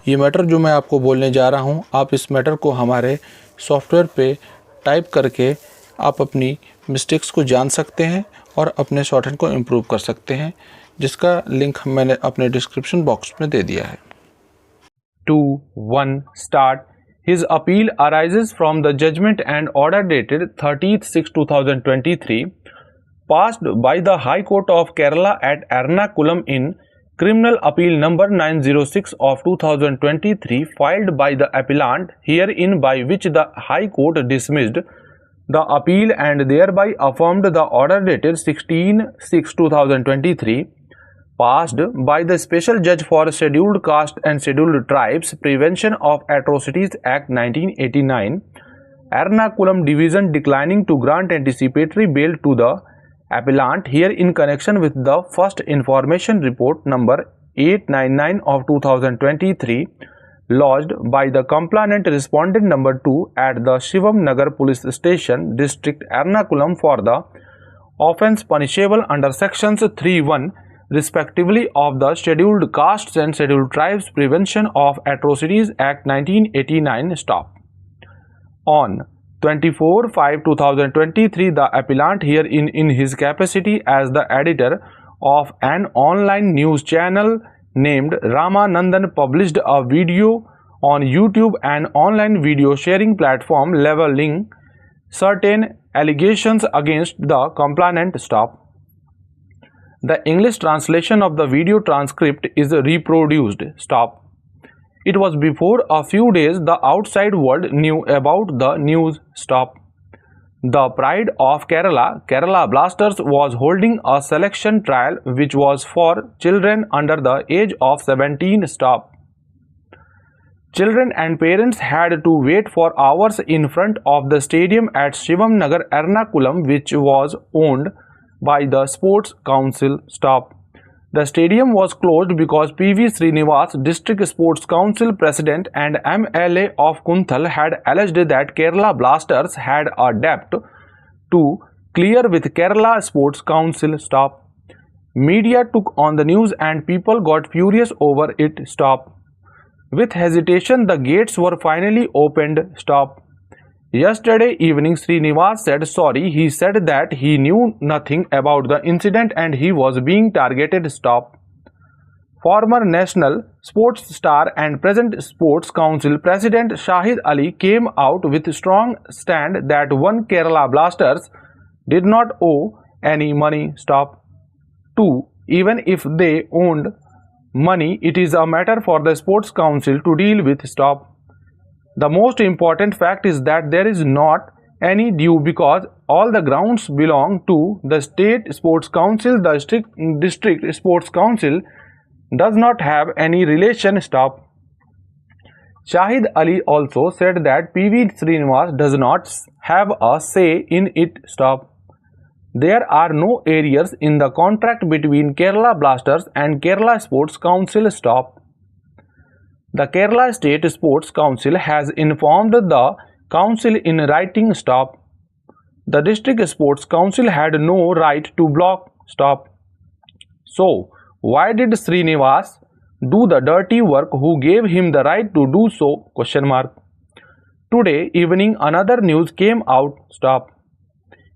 ये मैटर जो मैं आपको बोलने जा रहा हूँ, आप इस मैटर को हमारे सॉफ्टवेयर पे टाइप करके आप अपनी मिस्टेक्स को जान सकते हैं और अपने शॉर्टहैंड को इम्प्रूव कर सकते हैं, जिसका लिंक मैंने अपने डिस्क्रिप्शन बॉक्स में दे दिया है। 2, 1, start. His appeal arises from the judgment and order dated 30/6/2023 passed by the High Court of Kerala at Ernakulam in Criminal Appeal number 906 of 2023 filed by the appellant herein, by which the High Court dismissed the appeal and thereby affirmed the order dated 16/6/2023 passed by the Special Judge for Scheduled Caste and Scheduled Tribes Prevention of Atrocities Act 1989, Ernakulam Division, declining to grant anticipatory bail to the appellant here in connection with the first information report number 899 of 2023 lodged by the complainant respondent number 2 at the Shivam Nagar Police Station, District Ernakulam, for the offence punishable under sections 3(1) respectively of the Scheduled Castes and Scheduled Tribes Prevention of Atrocities Act 1989. Stop. On 24/5/2023, the appellant herein in his capacity as the editor of an online news channel named Ramanandan published a video on YouTube, an online video sharing platform, leveling certain allegations against the complainant. Stop. The English translation of the video transcript is reproduced. Stop. It was before a few days the outside world knew about the news. Stop. The Pride of Kerala, Kerala Blasters, was holding a selection trial which was for children under the age of 17. Stop. Children and parents had to wait for hours in front of the stadium at Shivam Nagar, Ernakulam, which was owned by the Sports Council. Stop. The stadium was closed because P.V. Srinivas, District Sports Council President and MLA of Kunthal, had alleged that Kerala Blasters had a debt to clear with Kerala Sports Council. Stop. Media took on the news and people got furious over it. Stop. With hesitation, the gates were finally opened. Stop. Yesterday evening, Srinivas said sorry. He said that he knew nothing about the incident and he was being targeted. Stop. Former national sports star and present Sports Council President Shahid Ali came out with strong stand that one, Kerala Blasters did not owe any money. Stop. 2. Even if they owned money, it is a matter for the Sports Council to deal with. Stop. The most important fact is that there is not any due because all the grounds belong to the State Sports Council. The District Sports Council does not have any relation. Stop. Shahid Ali also said that P.V. Srinivas does not have a say in it. Stop. There are no arrears in the contract between Kerala Blasters and Kerala Sports Council. Stop. The Kerala State Sports Council has informed the council in writing. Stop. The District Sports Council had no right to block. Stop. So, why did Srinivas do the dirty work? Who gave him the right to do so? Question mark. Today evening, another news came out. Stop.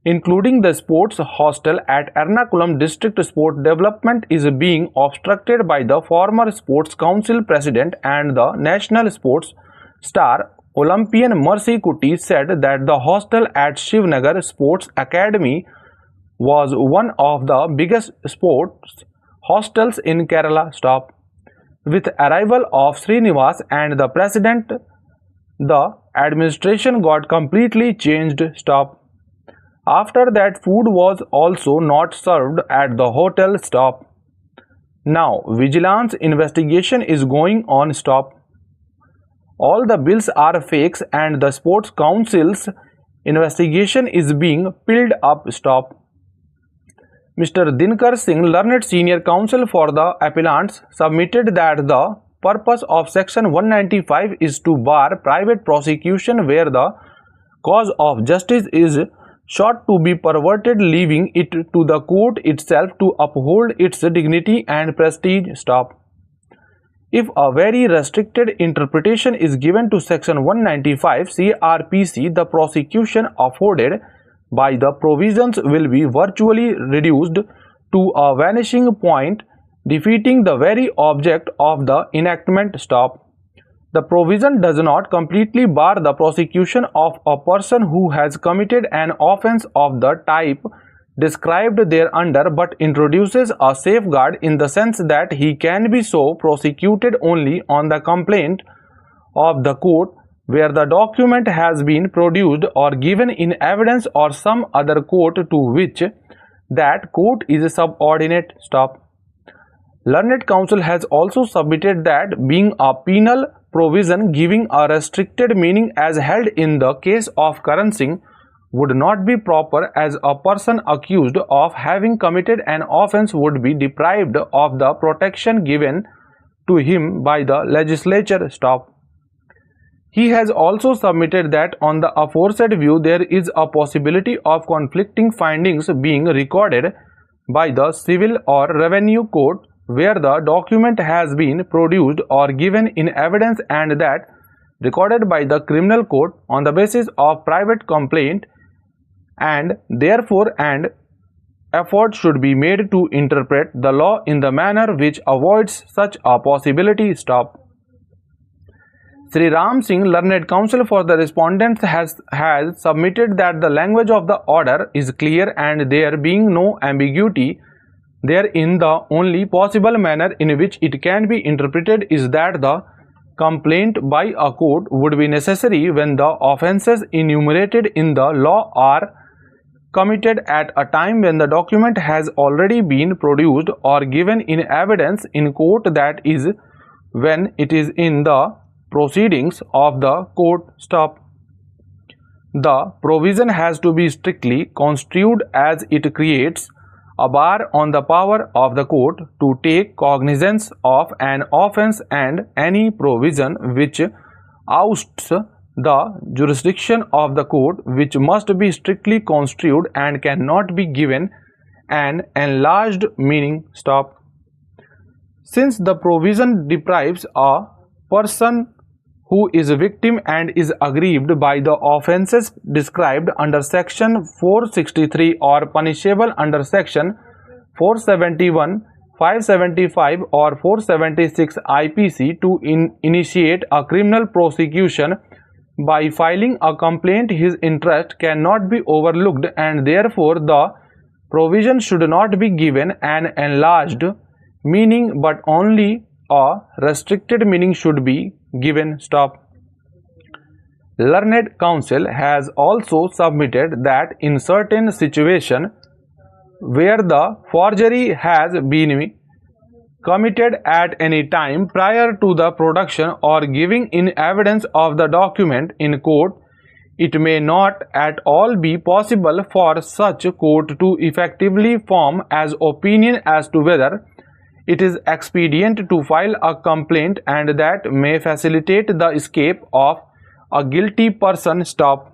Including the sports hostel at Ernakulam District. Sport development is being obstructed by the former Sports Council President and the national sports star Olympian Mercy Kuti said that the hostel at Shivnagar Sports Academy was one of the biggest sports hostels in Kerala. Stop. With arrival of Srinivas and the president, the administration got completely changed. Stop. After that, food was also not served at the hotel. Stop. Now, vigilance investigation is going on. Stop. All the bills are fakes and the Sports Council's investigation is being piled up. Stop. Mr. Dinkar Singh, learned senior counsel for the appellants, submitted that the purpose of Section 195 is to bar private prosecution where the cause of justice is sought to be perverted, leaving it to the court itself to uphold its dignity and prestige. Stop. If a very restricted interpretation is given to Section 195 CRPC, the prosecution afforded by the provisions will be virtually reduced to a vanishing point, defeating the very object of the enactment. Stop. The provision does not completely bar the prosecution of a person who has committed an offense of the type described thereunder, but introduces a safeguard in the sense that he can be so prosecuted only on the complaint of the court where the document has been produced or given in evidence, or some other court to which that court is subordinate. Stop. Learned Counsel has also submitted that being a penal provision giving a restricted meaning as held in the case of Karan Singh would not be proper, as a person accused of having committed an offense would be deprived of the protection given to him by the legislature. Stop. He has also submitted that on the aforesaid view there is a possibility of conflicting findings being recorded by the civil or revenue court where the document has been produced or given in evidence, and that recorded by the criminal court on the basis of private complaint, and therefore an effort should be made to interpret the law in the manner which avoids such a possibility. Stop. Sri Ram Singh, Learned Counsel for the respondents, has submitted that the language of the order is clear, and there being no ambiguity therein, the only possible manner in which it can be interpreted is that the complaint by a court would be necessary when the offences enumerated in the law are committed at a time when the document has already been produced or given in evidence in court, that is, when it is in the proceedings of the court. Stop. The provision has to be strictly construed, as it creates a bar on the power of the court to take cognizance of an offence, and any provision which ousts the jurisdiction of the court, which must be strictly construed and cannot be given an enlarged meaning. Stop. Since the provision deprives a person who is a victim and is aggrieved by the offences described under Section 463 or punishable under Section 471, 575 or 476 IPC to initiate a criminal prosecution by filing a complaint, his interest cannot be overlooked, and therefore the provision should not be given an enlarged meaning, but only a restricted meaning should be given. Stop. Learned Counsel has also submitted that in certain situation where the forgery has been committed at any time prior to the production or giving in evidence of the document in court, it may not at all be possible for such court to effectively form as opinion as to whether it is expedient to file a complaint, and that may facilitate the escape of a guilty person. Stop.